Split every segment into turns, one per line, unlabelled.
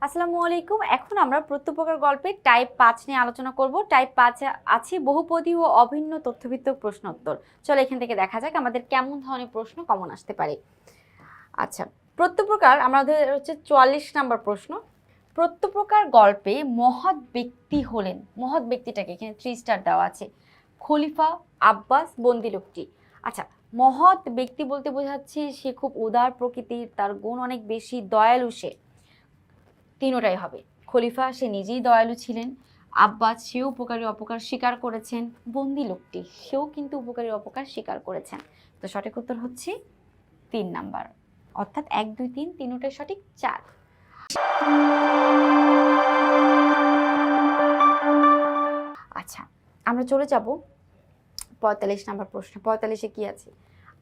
আসসালামু আলাইকুম। এখন আমরা প্রত্যুপকার গল্পে টাইপ 5 নিয়ে আলোচনা করব। টাইপ 5 এ আছে বহুপদী ও অভিন্ন তথ্যভিত্তিক প্রশ্ন উত্তর। চলো এখান থেকে দেখা যাক আমাদের কেমন ধরনের প্রশ্ন কমন আসতে পারে। আচ্ছা, প্রত্যুপকার আমাদের হচ্ছে 44 নাম্বার প্রশ্ন। প্রত্যুপকার গল্পে মহৎ ব্যক্তি হলেন, মহৎ ব্যক্তিটাকে এখানে 3 স্টার দেওয়া আছে, খলিফা, আব্বাস, বন্দি লোকটি। আচ্ছা, মহৎ ব্যক্তি বলতে বোঝাচ্ছে সে খুব উদার প্রকৃতির, তার গুণ অনেক বেশি, দয়ালু সে। তিনোটাই হবে। খলিফা সে নিজেই দয়ালু ছিলেন, আব্বাস সেও উপকারী অপকার স্বীকার করেছেন, বন্দি লোকটি সেও কিন্তু উপকারী অপকার স্বীকার করেছেন। তো সঠিক উত্তর হচ্ছে 3 নাম্বার, অর্থাৎ 1 2 3 তিনোটাই সঠিক। 4। আচ্ছা, আমরা চলে যাব 45 নাম্বার প্রশ্ন। 45-এ কি আছে?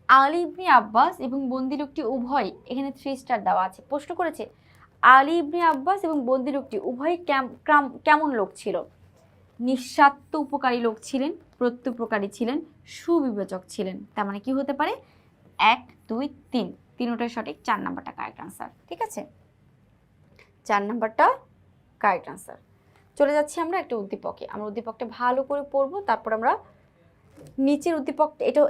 আলী ইবনে আব্বাস এবং বন্দি লোকটি উভয়, এখানে 3 স্টার দেওয়া আছে। প্রশ্ন করেছে আলী ইবনে আব্বাস এবং বন্দি লোকটি উভয় কেমন লোক ছিল? নিঃস্বার্থ উপকারী লোক ছিলেন, প্রত্যুপকারী ছিলেন, সুবিবেচক ছিলেন। তার মানে কি হতে পারে? 1 2 3 তিনোটাই সঠিক। 4 নাম্বারটা কারেক্ট আনসার। ঠিক আছে, 4 নাম্বারটা কারেক্ট আনসার। চলে যাচ্ছি আমরা একটা উদ্দীপকে। আমরা উদ্দীপকটা ভালো করে পড়বো, তারপর আমরা নিচের উদ্দীপকটা, এটা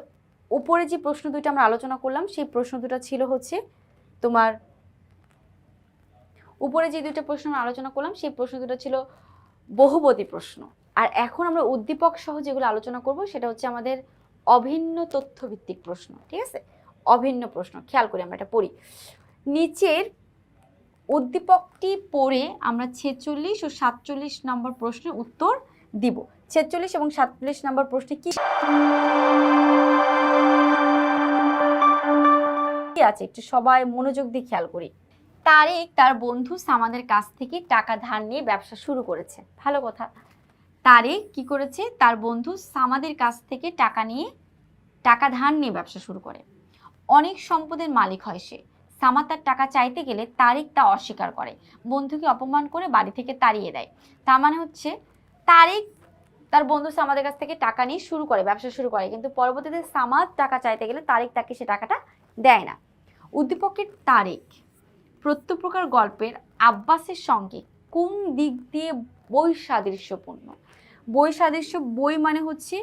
উপরে যে প্রশ্ন দুটো আমরা আলোচনা করলাম সেই প্রশ্ন দুটো ছিল হচ্ছে তোমার, উপরে যে দুটো প্রশ্ন আমরা আলোচনা করলাম সেই প্রশ্ন দুটো ছিল বহুপদী প্রশ্ন। আর এখন আমরা উদ্দীপক সহ যেগুলো আলোচনা করব সেটা হচ্ছে আমাদের অভিন্ন তথ্যভিত্তিক প্রশ্ন। ঠিক আছে, অভিন্ন প্রশ্ন। খেয়াল করি আমরা এটা পড়ি। নিচের উদ্দীপকটি পড়ে আমরা 46 ও 47 নম্বর প্রশ্নের উত্তর দিব। 46 এবং 47 নম্বর প্রশ্নে কি আছে একটু সবাই মনোযোগ দিয়ে খেয়াল করি। তারেক তার বন্ধু সামাদের কাছ থেকে টাকা ধার নিয়ে ব্যবসা শুরু করেছে। ভালো কথা। তারেক কি করেছে? তার বন্ধু সামাদের কাছ থেকে টাকা ধার নিয়ে ব্যবসা শুরু করে। অনেক সম্পদের মালিক হয় সে। সামাদ তার টাকা চাইতে গেলে তারেক তা অস্বীকার করে, বন্ধুকে অপমান করে বাড়ি থেকে তাড়িয়ে দেয়। তার মানে হচ্ছে তারেক তার বন্ধু সামাদের কাছ থেকে টাকা নিয়ে শুরু করে, ব্যবসা শুরু করে, কিন্তু পরবর্তীতে সামাদ টাকা চাইতে গেলে তারেক তাকে সে টাকাটা দেয় না। উদ্দীপকের তারেক প্রত্যুপকার গল্পের আব্বাসের সঙ্গে কোন দিক দিয়ে বৈসাদৃশ্যপূর্ণ? বৈসাদৃশ্য, বই মানে হচ্ছে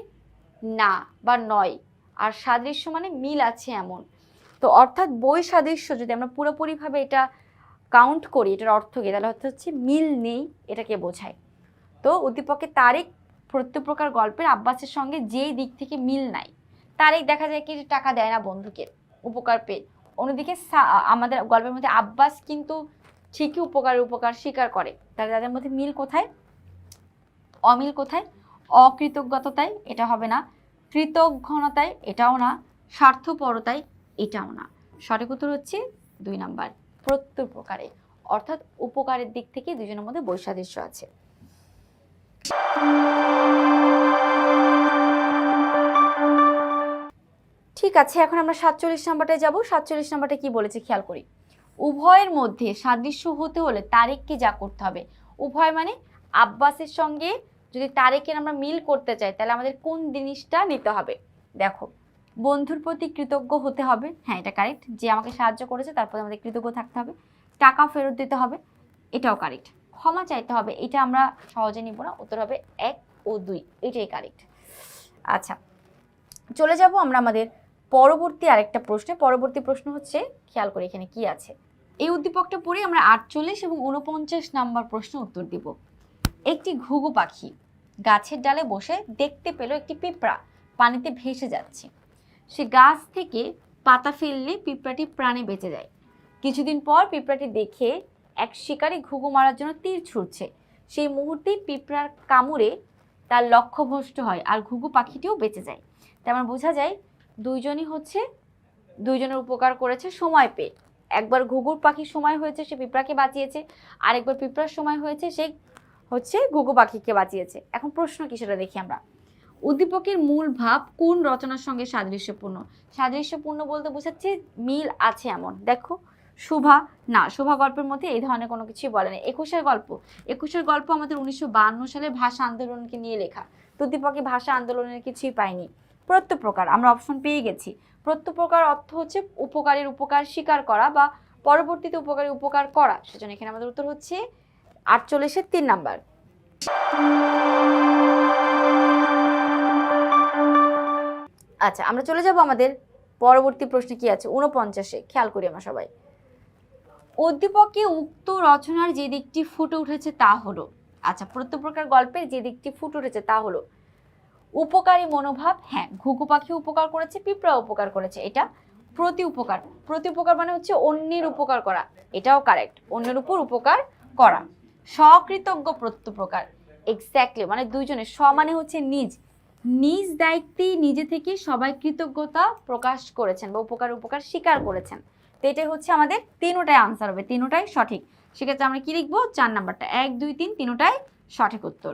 না বা নয়, আর সাদৃশ্য মানে মিল আছে এমন। তো অর্থাৎ বৈসাদৃশ্য যদি আমরা পুরোপুরিভাবে এটা কাউন্ট করি, এটার অর্থ কি, তাহলে অর্থ হচ্ছে মিল নেই, এটাকে বোঝায়। তো উদ্দীপকের তারেক প্রত্যুপকার গল্পের আব্বাসের সঙ্গে যেই দিক থেকে মিল নাই, তারেক দেখা যায় কি টাকা দেয় না বন্ধুকে উপকার পেয়ে, অন্যদিকে আমাদের গল্পের মধ্যে আব্বাস কিন্তু ঠিকই উপকার স্বীকার করে। তাহলে তাদের মধ্যে মিল কোথায়? অমিল কোথায়? অকৃতজ্ঞতায়, এটা হবে না। কৃতঘ্নতায়, এটাও না। স্বার্থপরতায়, এটাও না। সঠিক উত্তর হচ্ছে 2 নাম্বার, প্রত্যুপকারে, অর্থাৎ উপকারের দিক থেকে দুজনের মধ্যে বৈসাদৃশ্য আছে। ঠিক আছে, এখন আমরা 47 নাম্বারটায় যাব। 47 নাম্বারটা কি বলেছে খেয়াল করি। উভয়ের মধ্যে সাদৃশ্য হতে হলে তারেককে যা করতে হবে, উভয় মানে আব্বাসের সঙ্গে যদি তারেকের আমরা মিল করতে চাই তাহলে আমাদের কোন জিনিসটা নিতে হবে? দেখো, বন্ধুর প্রতি কৃতজ্ঞ হতে হবে। হ্যাঁ, এটা কারেক্ট, যে আমাকে সাহায্য করেছে তারপরে আমাদের কৃতজ্ঞ থাকতে হবে। টাকা ফেরত দিতে হবে, এটাও কারেক্ট। ক্ষমা চাইতে হবে, এটা আমরা সহজে নিব না, উত্তর হবে 1 ও 2, এটাই কারেক্ট। আচ্ছা, চলে যাব আমরা আমাদের পরবর্তী আরেকটা প্রশ্নে। পরবর্তী প্রশ্ন হচ্ছে, খেয়াল করি এখানে কি আছে। এই উদ্দীপকটা পড়ে আমরা 48 এবং 49 নাম্বার প্রশ্ন উত্তর দিব। একটি ঘুঘু পাখি গাছের ডালে বসে দেখতে পেল একটি পিঁপড়া পানিতে ভেসে যাচ্ছে। সে গাছ থেকে পাতা ফেললে পিঁপড়াটি প্রাণে বেঁচে যায়। কিছুদিন পর পিঁপড়াটি দেখে এক শিকারী ঘুঘু মারার জন্য তীর ছুঁড়ছে। সেই মুহূর্তেই পিঁপড়ার কামড়ে তার লক্ষ্যভ্রষ্ট হয় আর ঘুঘু পাখিটিও বেঁচে যায়। তেমন বোঝা যায় দুইজনের উপকার করেছে সময় পেয়ে। একবার ঘুঘুর পাখির সময় হয়েছে, সে পিঁপড়াকে বাঁচিয়েছে, আরেকবার পিঁপড়ার সময় হয়েছে, সে ঘুঘু পাখিকে বাঁচিয়েছে। এখন প্রশ্ন কি সেটা দেখি আমরা। উদ্দীপকের মূল ভাব কোন রচনার সঙ্গে সাদৃশ্যপূর্ণ? সাদৃশ্যপূর্ণ বলতে বোঝাচ্ছে মিল আছে এমন। দেখো, শোভা না, শোভা গল্পের মধ্যে এই ধরনের কোনো কিছুই বলে না। 21-এর গল্প আমাদের 1952 সালে ভাষা আন্দোলনকে নিয়ে লেখা। উদ্দীপকে ভাষা আন্দোলনের কিছুই পাইনি। প্রত্যুপকার আমরা অপশন পেয়ে গেছি। প্রত্যুপকার অর্থ হচ্ছে উপকারের উপকার স্বীকার করা বা পরবর্তীতে উপকারী উপকার করা, সেজন্য এখানে আমাদের উত্তর হচ্ছে 48-এর 3 নাম্বার। আচ্ছা, আমরা চলে যাব আমাদের পরবর্তী প্রশ্নে কি আছে 49-এ। খেয়াল করি আমরা সবাই। উদ্দীপকে উক্ত রচনার যে দিকটি ফুটে উঠেছে তা হলো, আচ্ছা প্রত্যেক গল্পের যে দিকটি ফুটে উঠেছে তা হলো উপকারী মনোভাব। হ্যাঁ, ঘুঘু পাখি উপকার করেছে, পিঁপড়া উপকার করেছে, এটা প্রতি উপকার। প্রতি উপকার মানে হচ্ছে অন্যের উপকার করা, এটাও কারেক্ট, অন্যের উপর উপকার করা। সকৃতজ্ঞ প্রত্যুপকার, এক্স্যাক্টলি, মানে দুইজনের। মানে হচ্ছে নিজ নিজ দায়িত্বে নিজে থেকে সবাই কৃতজ্ঞতা প্রকাশ করেছেন বা উপকার স্বীকার করেছেন। তো এটাই হচ্ছে আমাদের তিনটাই আনসার হবে, তিনটাই সঠিক। সেক্ষেত্রে আমরা কি লিখবো? 4 নাম্বারটা, 1 2 3 তিনটাই সঠিক উত্তর।